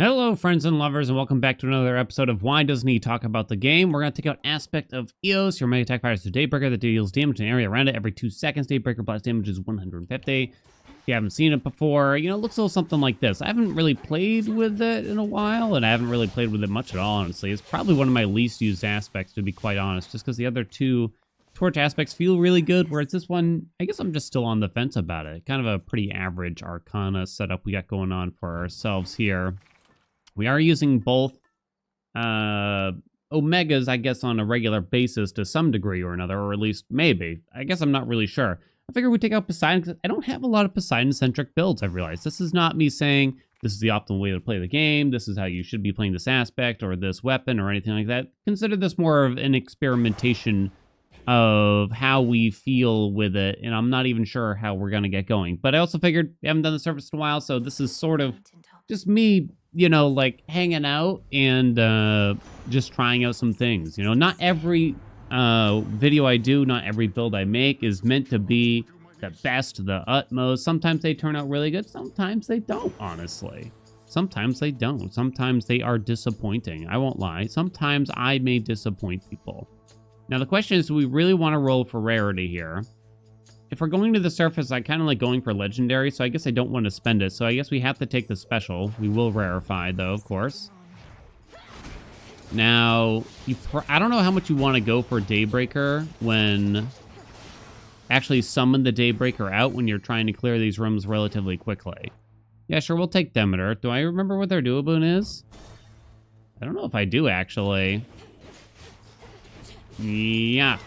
Hello, friends and lovers, and welcome back to another episode of Why Doesn't He Talk About the Game? We're going to take out Aspect of Eos, your mega attack fires to Daybreaker that deals damage to an area around it every 2 seconds. Daybreaker blast damage is 150. If you haven't seen it before, it looks a little something like this. I haven't really played with it in a while, and I haven't really played with it much at all, honestly. It's probably one of my least used aspects, to be quite honest, just because the other two torch aspects feel really good, whereas this one, I guess I'm just still on the fence about it. Kind of a pretty average Arcana setup we got going on for ourselves here. We are using both Omegas, I guess, on a regular basis to some degree or another, or at least maybe. I guess I'm not really sure. I figured we'd take out Poseidon because I don't have a lot of Poseidon-centric builds, I've realized. This is not me saying this is the optimal way to play the game, this is how you should be playing this aspect or this weapon or anything like that. Consider this more of an experimentation of how we feel with it, and I'm not even sure how we're going to get going. But I also figured we haven't done the surface in a while, so this is sort of just me like hanging out and just trying out some things. Not every video I do, not every build I make is meant to be the best, the utmost. Sometimes they turn out really good. Sometimes they don't, honestly. Sometimes they don't. Sometimes they are disappointing. I won't lie. Sometimes I may disappoint people. Now, the question is, do we really want to roll for rarity here? If we're going to the surface, I kind of like going for legendary, so I guess I don't want to spend it. So I guess we have to take the special. We will rarefy, though, of course. Now, I don't know how much you want to go for Daybreaker when actually summon the Daybreaker out when you're trying to clear these rooms relatively quickly. Yeah, sure, we'll take Demeter. Do I remember what their Duoboon is? I don't know if I do, actually. Yeah.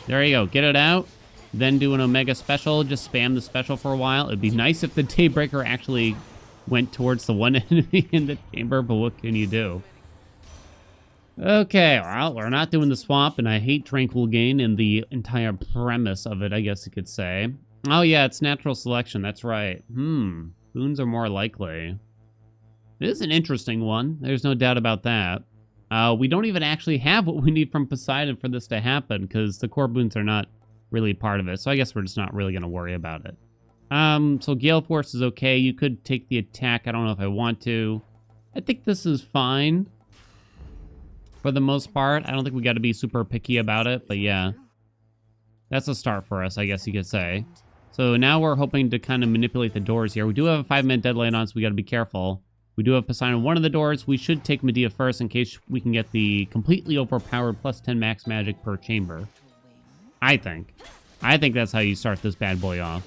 There you go. Get it out. Then do an Omega special, just spam the special for a while. It'd be nice if the Daybreaker actually went towards the one enemy in the chamber, but what can you do? Okay, well, we're not doing the swamp, and I hate Tranquil Gain and the entire premise of it, I guess you could say. Oh yeah, it's natural selection, that's right. Boons are more likely. It is an interesting one, there's no doubt about that. We don't even actually have what we need from Poseidon for this to happen, because the core boons are not really part of it, so I guess we're just not really going to worry about it. So Gale Force is okay. You could take the attack. I don't know if I want to. I think this is fine for the most part. I don't think we got to be super picky about it, but yeah. That's a start for us, I guess you could say. So now we're hoping to kind of manipulate the doors here. We do have a 5-minute deadline on, so we got to be careful. We do have Poseidon on one of the doors. We should take Medea first in case we can get the completely overpowered plus 10 max magic per chamber. I think that's how you start this bad boy off.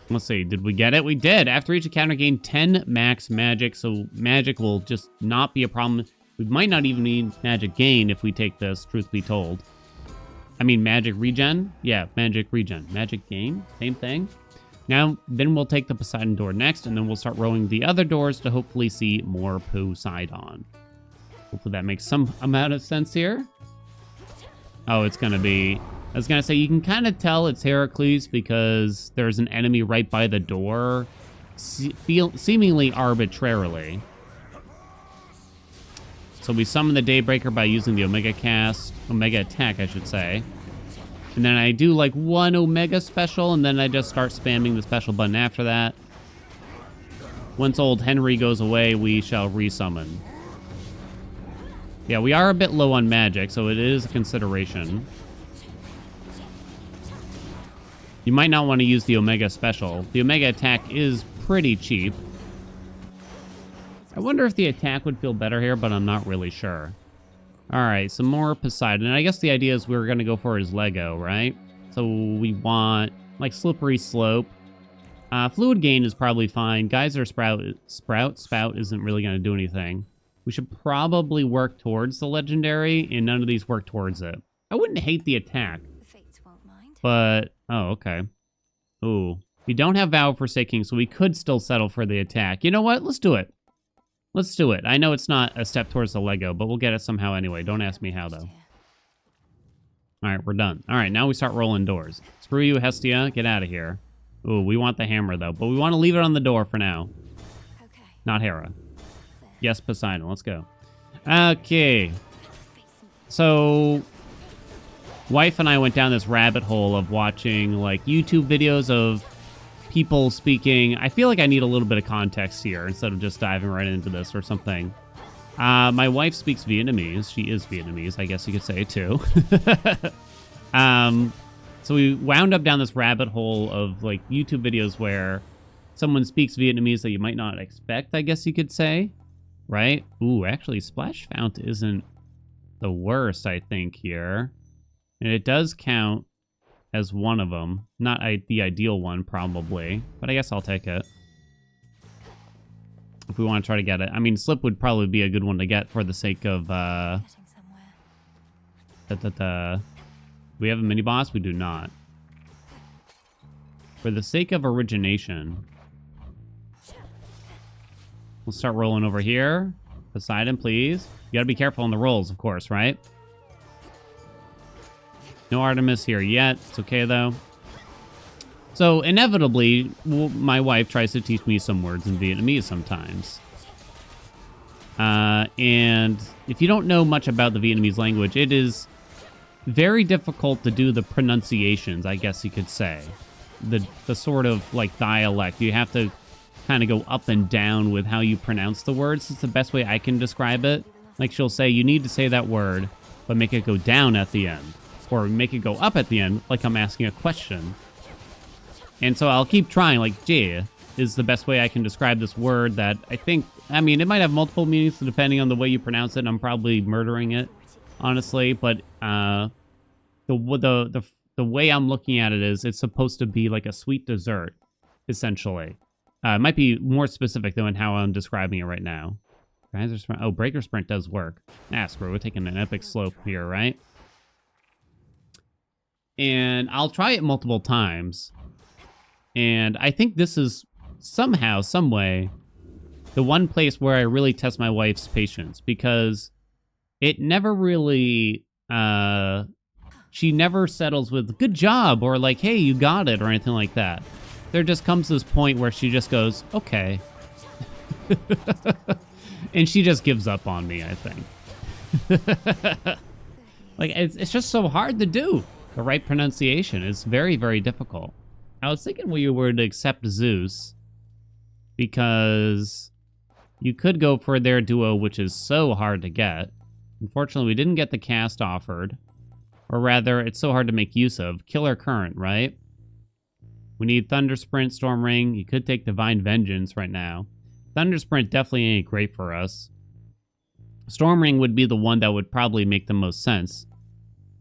Let's see, did we get it? We did! After each encounter, gain 10 max magic, so magic will just not be a problem. We might not even need magic gain if we take this, truth be told. I mean, magic regen? Yeah, magic regen. Magic gain? Same thing. Now, then we'll take the Poseidon door next, and then we'll start rowing the other doors to hopefully see more Poseidon. Hopefully that makes some amount of sense here. Oh, it's going to be... I was going to say, you can kind of tell it's Heracles because there's an enemy right by the door, seemingly arbitrarily. So we summon the Daybreaker by using the Omega attack, I should say. And then I do like one Omega special, and then I just start spamming the special button after that. Once old Henry goes away, we shall resummon. Yeah, we are a bit low on magic, so it is a consideration. You might not want to use the Omega special. The Omega attack is pretty cheap. I wonder if the attack would feel better here, but I'm not really sure. Alright, some more Poseidon. And I guess the idea is we're going to go for his Lego, right? So we want, like, Slippery Slope. Fluid Gain is probably fine. Geyser Spout isn't really going to do anything. We should probably work towards the legendary, and none of these work towards it. I wouldn't hate the attack. But, oh, okay. Ooh. We don't have Vow of Forsaking, so we could still settle for the attack. You know what? Let's do it. Let's do it. I know it's not a step towards the Lego, but we'll get it somehow anyway. Don't ask me how, though. Alright, we're done. Alright, now we start rolling doors. Screw you, Hestia. Get out of here. Ooh, we want the hammer, though. But we want to leave it on the door for now. Okay. Not Hera. Yes, Poseidon. Let's go. Okay. So, wife and I went down this rabbit hole of watching, like, YouTube videos of people speaking. I feel like I need a little bit of context here instead of just diving right into this or something. My wife speaks Vietnamese. She is Vietnamese, I guess you could say, too. So we wound up down this rabbit hole of like YouTube videos where someone speaks Vietnamese that you might not expect, I guess you could say, right? Ooh, actually, Splash Fount isn't the worst, I think, here. And it does count as one of them. Not the ideal one, probably, but I guess I'll take it. If we want to try to get it. I mean, Slip would probably be a good one to get for the sake of, we have a mini-boss? We do not. For the sake of origination, we'll start rolling over here. Poseidon, please. You gotta be careful on the rolls, of course, right? No Artemis here yet. It's okay, though. So, inevitably, my wife tries to teach me some words in Vietnamese sometimes. And if you don't know much about the Vietnamese language, it is very difficult to do the pronunciations, I guess you could say. The sort of, like, dialect. You have to kind of go up and down with how you pronounce the words. It's the best way I can describe it. Like, she'll say, you need to say that word, but make it go down at the end. Or make it go up at the end, like I'm asking a question. And so I'll keep trying, like, jie is the best way I can describe this word that I think, I mean, it might have multiple meanings depending on the way you pronounce it, and I'm probably murdering it, honestly, but the way I'm looking at it is it's supposed to be like a sweet dessert, essentially. It might be more specific, though, in how I'm describing it right now. Oh, Breaker Sprint does work. Ah, screw, we're taking an epic slope here, right? And I'll try it multiple times. And I think this is somehow, some way, the one place where I really test my wife's patience, because it never really, she never settles with good job or like, hey, you got it or anything like that. There just comes this point where she just goes, okay. And she just gives up on me, I think. Like, it's just so hard to do. The right pronunciation is very, very difficult. I was thinking we were to accept Zeus because you could go for their duo, which is so hard to get. Unfortunately, we didn't get the cast offered. Or rather, it's so hard to make use of. Killer Current, right? We need Thunder Sprint, Storm Ring. You could take Divine Vengeance right now. Thunder Sprint definitely ain't great for us. Storm Ring would be the one that would probably make the most sense.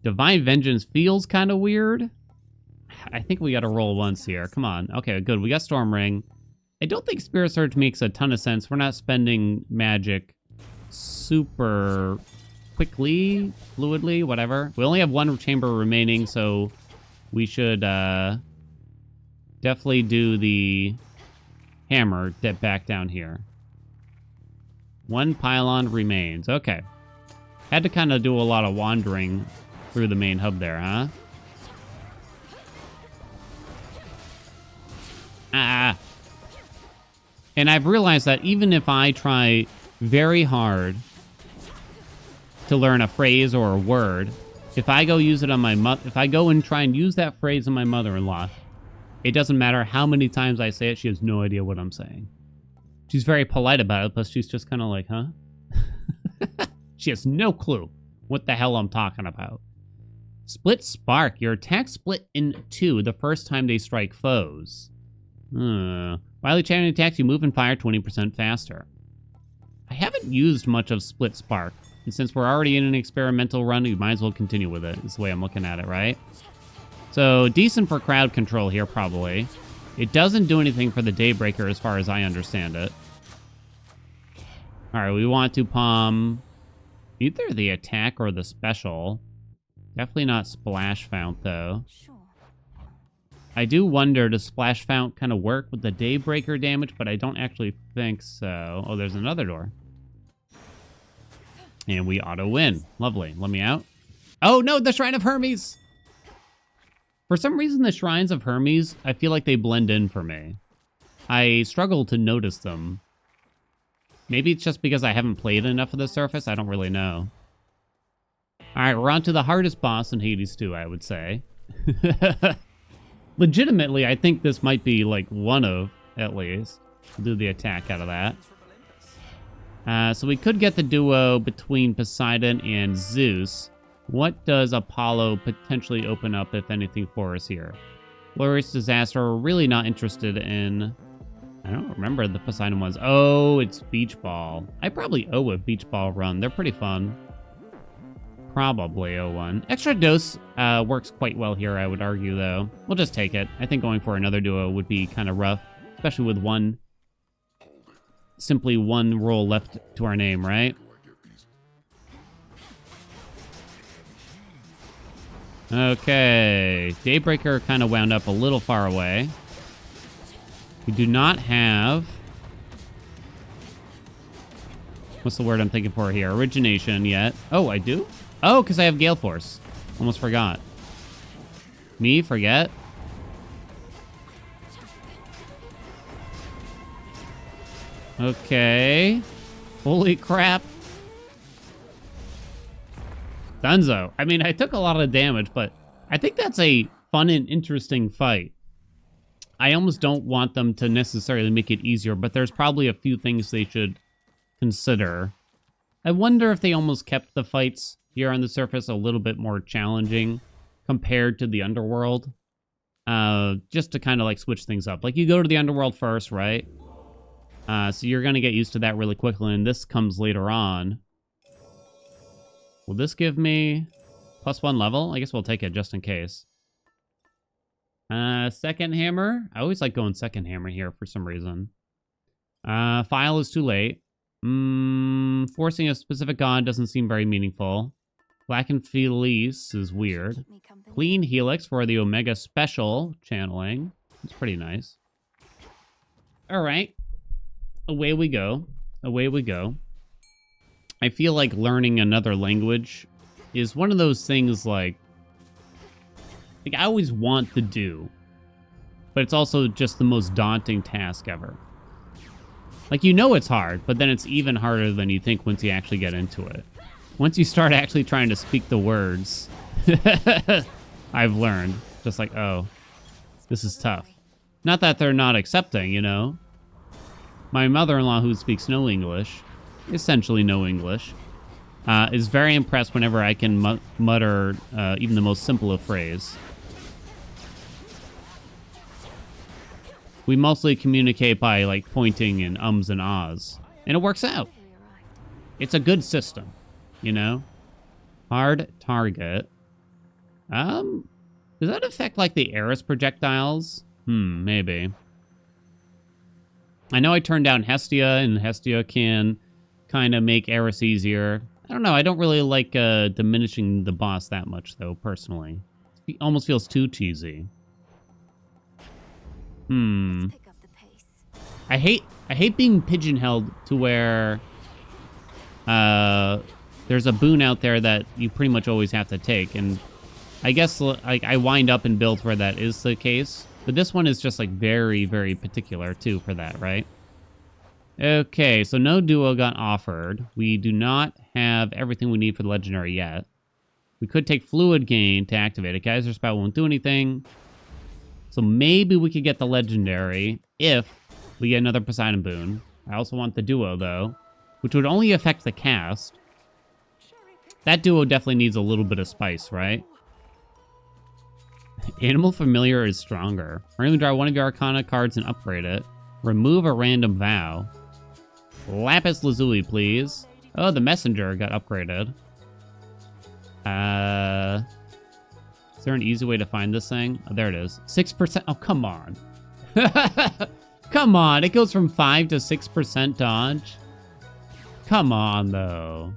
Divine Vengeance feels kind of weird. I think we got to roll once here. Come on. Okay, good. We got Storm Ring. I don't think Spirit Surge makes a ton of sense. We're not spending magic super quickly, fluidly, whatever. We only have one chamber remaining, so we should definitely do the hammer back down here. One pylon remains. Okay. Had to kind of do a lot of wandering through the main hub there, huh? And I've realized that even if I try very hard to learn a phrase or a word, if I go use it on my if I go and try and use that phrase on my mother-in-law, it doesn't matter how many times I say it, she has no idea what I'm saying. She's very polite about it, but she's just kind of like, huh? She has no clue what the hell I'm talking about. Split Spark. Your attack split in two the first time they strike foes. While each enemy attacks, you move and fire 20% faster. I haven't used much of Split Spark, and since we're already in an experimental run, we might as well continue with it, is the way I'm looking at it, right? So, decent for crowd control here, probably. It doesn't do anything for the Daybreaker, as far as I understand it. Alright, we want to palm either the attack or the special. Definitely not Splash Fount, though. I do wonder, does Splash Fount kind of work with the Daybreaker damage, but I don't actually think so. Oh, there's another door. And we auto-win. Lovely. Let me out. Oh, no, the Shrine of Hermes! For some reason, the Shrines of Hermes, I feel like they blend in for me. I struggle to notice them. Maybe it's just because I haven't played enough of the surface. I don't really know. Alright, we're on to the hardest boss in Hades 2, I would say. Legitimately, I think this might be like one of, at least. We'll do the attack out of that. So we could get the duo between Poseidon and Zeus. What does Apollo potentially open up, if anything, for us here? Glorious Disaster, we're really not interested in... I don't remember the Poseidon ones. Oh, it's Beach Ball. I probably owe a Beach Ball run. They're pretty fun. Probably owe one. Extra Dose works quite well here, I would argue, though. We'll just take it. I think going for another duo would be kind of rough, especially with one... simply one roll left to our name, right? Okay. Daybreaker kind of wound up a little far away. We do not have... what's the word I'm thinking for here? Origination yet. Oh, I do? Oh, because I have Gale Force. Almost forgot. Me? Forget? Okay. Holy crap. Dunzo. I mean, I took a lot of damage, but I think that's a fun and interesting fight. I almost don't want them to necessarily make it easier, but there's probably a few things they should consider. I wonder if they almost kept the fights here on the surface a little bit more challenging compared to the underworld. Just to kind of like switch things up. Like you go to the underworld first, right? So you're going to get used to that really quickly, and this comes later on. Will this give me +1 level? I guess we'll take it just in case. Second hammer. I always like going second hammer here for some reason. File is too late. Forcing a specific god doesn't seem very meaningful. Black and Felice is weird. Clean Helix for the Omega Special channeling. It's pretty nice. All right. Away we go. Away we go. I feel like learning another language is one of those things like I always want to do, but it's also just the most daunting task ever. Like, you know it's hard, but then it's even harder than you think once you actually get into it. Once you start actually trying to speak the words, I've learned, just like, oh, this is tough. Not that they're not accepting, you know? My mother-in-law, who speaks no English, essentially no English, is very impressed whenever I can mutter even the most simple of phrase. We mostly communicate by, like, pointing and ums and ahs. And it works out. It's a good system, you know? Hard target. Does that affect, like, the Eris projectiles? Maybe. I know I turned down Hestia, and Hestia can kind of make Eris easier. I don't know. I don't really like diminishing the boss that much, though, personally. It almost feels too cheesy. I hate being pigeonholed to where there's a boon out there that you pretty much always have to take, and I guess like I wind up in builds where that is the case. But this one is just like very, very particular too for that, right? Okay, so no duo got offered. We do not have everything we need for the legendary yet. We could take fluid gain to activate it. Geyser spout won't do anything. So maybe we could get the legendary if we get another Poseidon boon. I also want the duo though, which would only affect the cast. That duo definitely needs a little bit of spice, right? Animal Familiar is stronger. Randomly draw one of your Arcana cards and upgrade it. Remove a random vow. Lapis Lazuli, please. Oh, the Messenger got upgraded. Is there an easy way to find this thing? Oh, there it is. 6%. Oh, come on. Come on. It goes from 5 to 6% dodge. Come on, though.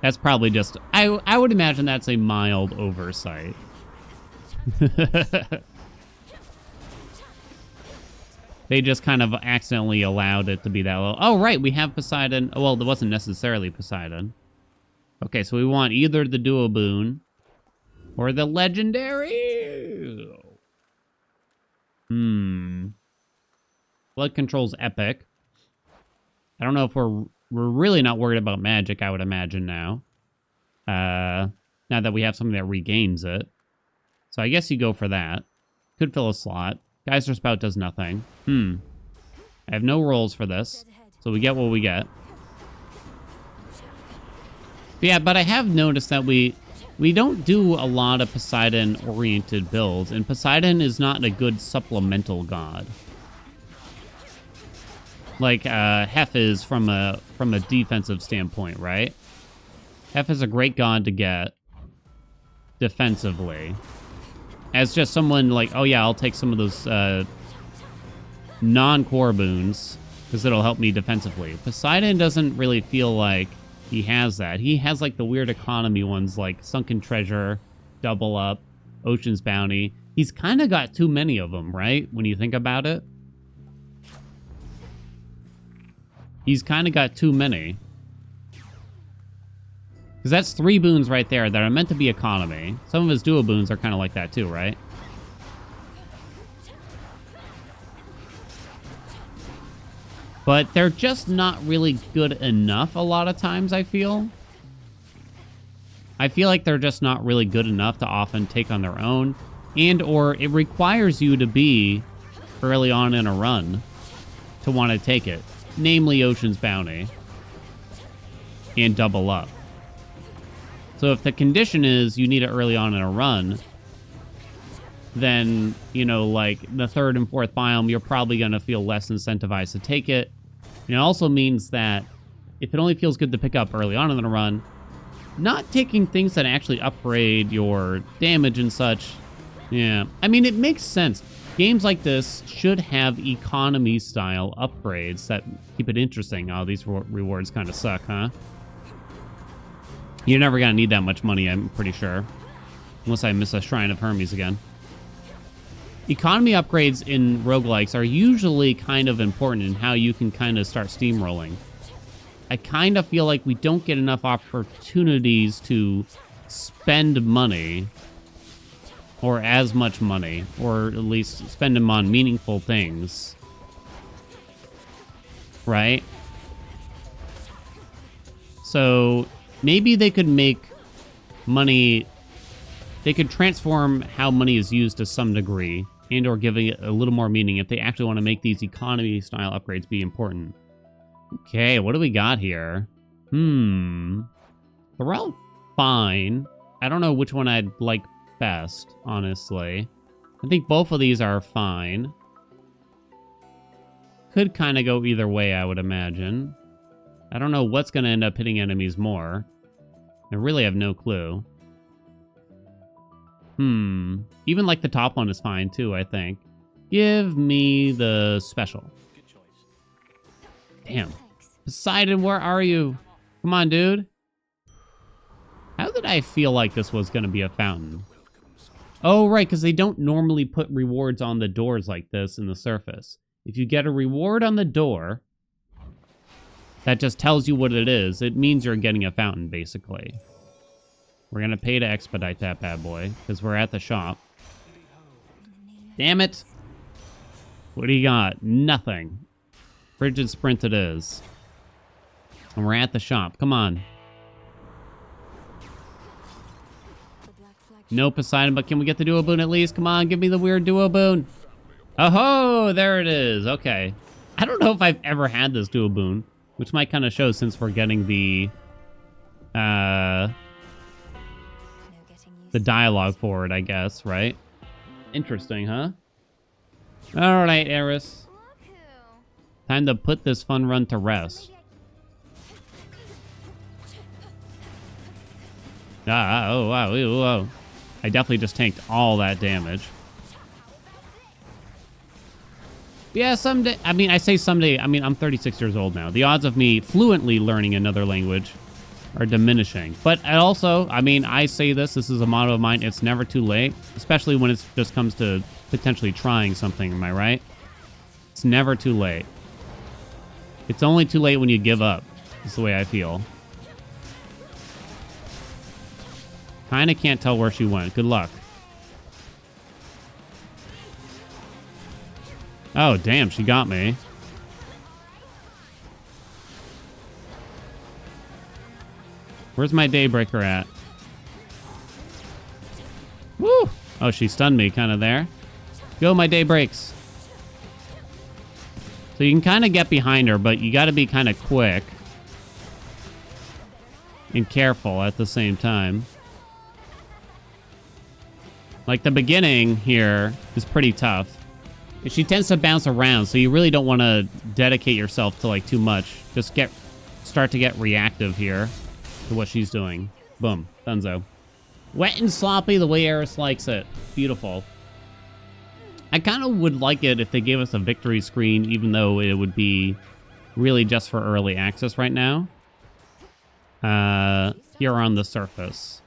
That's probably just... I would imagine that's a mild oversight. They just kind of accidentally allowed it to be that low. Oh, right. We have Poseidon. Oh, well, it wasn't necessarily Poseidon. Okay, so we want either the duo boon or the legendary. Blood control's epic. I don't know if we're really not worried about magic, I would imagine now. Now that we have something that regains it. So I guess you go for that. Could fill a slot. Geyser Spout does nothing. I have no rolls for this, so we get what we get. Yeah, but I have noticed that we don't do a lot of Poseidon-oriented builds, and Poseidon is not a good supplemental god. Like Hef is from a defensive standpoint, right? Hef is a great god to get defensively. As just someone like, oh yeah, I'll take some of those non-core boons because it'll help me defensively. Poseidon doesn't really feel like he has that. He has like the weird economy ones like Sunken Treasure, Double Up, Ocean's Bounty. He's kind of got too many of them, right? When you think about it. He's kind of got too many. Because that's 3 boons right there that are meant to be economy. Some of his duo boons are kind of like that too, right? But they're just not really good enough a lot of times, I feel. I feel like they're just not really good enough to often take on their own. And or it requires you to be early on in a run to want to take it. Namely Ocean's Bounty. And Double Up. So if the condition is you need it early on in a run, then, you know, like the 3rd and 4th biome, you're probably going to feel less incentivized to take it. And it also means that if it only feels good to pick up early on in the run, not taking things that actually upgrade your damage and such, yeah. I mean, it makes sense. Games like this should have economy-style upgrades that keep it interesting. Oh, these rewards kind of suck, huh? You're never going to need that much money, I'm pretty sure. Unless I miss a Shrine of Hermes again. Economy upgrades in roguelikes are usually kind of important in how you can kind of start steamrolling. I kind of feel like we don't get enough opportunities to spend money, or as much money, or at least spend them on meaningful things. Right? So maybe they could make money, they could transform how money is used to some degree, and or giving it a little more meaning if they actually want to make these economy-style upgrades be important. Okay, what do we got here? They're all fine. I don't know which one I'd like best, honestly. I think both of these are fine. Could kind of go either way, I would imagine. I don't know what's going to end up hitting enemies more. I really have no clue. Even like the top one is fine too, I think. Give me the special. Good choice. Damn. Poseidon, where are you? Come on, dude. How did I feel like this was going to be a fountain? Oh, right, because they don't normally put rewards on the doors like this in the surface. If you get a reward on the door, that just tells you what it is. It means you're getting a fountain, basically. We're going to pay to expedite that bad boy, because we're at the shop. Damn it. What do you got? Nothing. Frigid Sprint it is. And we're at the shop. Come on. No Poseidon, but can we get the duo boon at least? Come on, give me the weird duo boon. Oh-ho, there it is. Okay. I don't know if I've ever had this duo boon, which might kind of show since we're getting the dialogue for it, I guess, right? Interesting, huh? All right, Eris. Time to put this fun run to rest. Oh, wow, oh. I definitely just tanked all that damage. Yeah, someday, I mean, I say someday, I mean, I'm 36 years old now. The odds of me fluently learning another language are diminishing. But also, I mean, I say this is a motto of mine, it's never too late, especially when it just comes to potentially trying something, am I right? It's never too late. It's only too late when you give up, is the way I feel. Kinda can't tell where she went. Good luck. Oh, damn, she got me. Where's my Daybreaker at? Woo! Oh, she stunned me kind of there. Go, my day breaks. So you can kind of get behind her, but you got to be kind of quick and careful at the same time. Like the beginning here is pretty tough. She tends to bounce around, so you really don't want to dedicate yourself to like too much. Just start to get reactive here to what she's doing. Boom, dunzo. Wet and sloppy the way Eris likes it. Beautiful. I kind of would like it if they gave us a victory screen, even though it would be really just for early access right now. Here on the surface.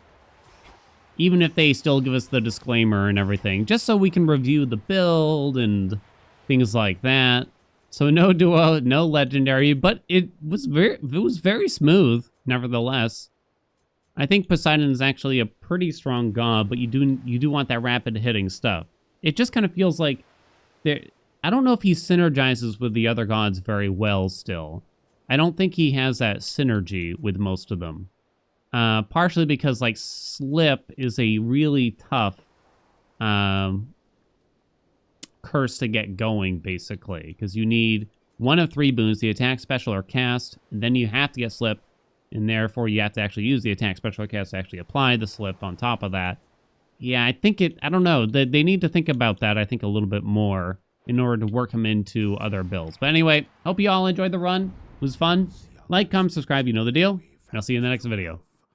Even if they still give us the disclaimer and everything, just so we can review the build and things like that. So no duo, no legendary, but it was very smooth, nevertheless. I think Poseidon is actually a pretty strong god, but you do want that rapid hitting stuff. It just kind of feels like I don't know if he synergizes with the other gods very well still. I don't think he has that synergy with most of them. Partially because, like, Slip is a really tough curse to get going, basically. Because you need one of 3 boons, the attack, special, or cast. And then you have to get Slip. And therefore, you have to actually use the attack, special, or cast to actually apply the Slip on top of that. Yeah, I think I don't know. They need to think about that, I think, a little bit more in order to work him into other builds. But anyway, hope you all enjoyed the run. It was fun. Like, comment, subscribe, you know the deal. And I'll see you in the next video.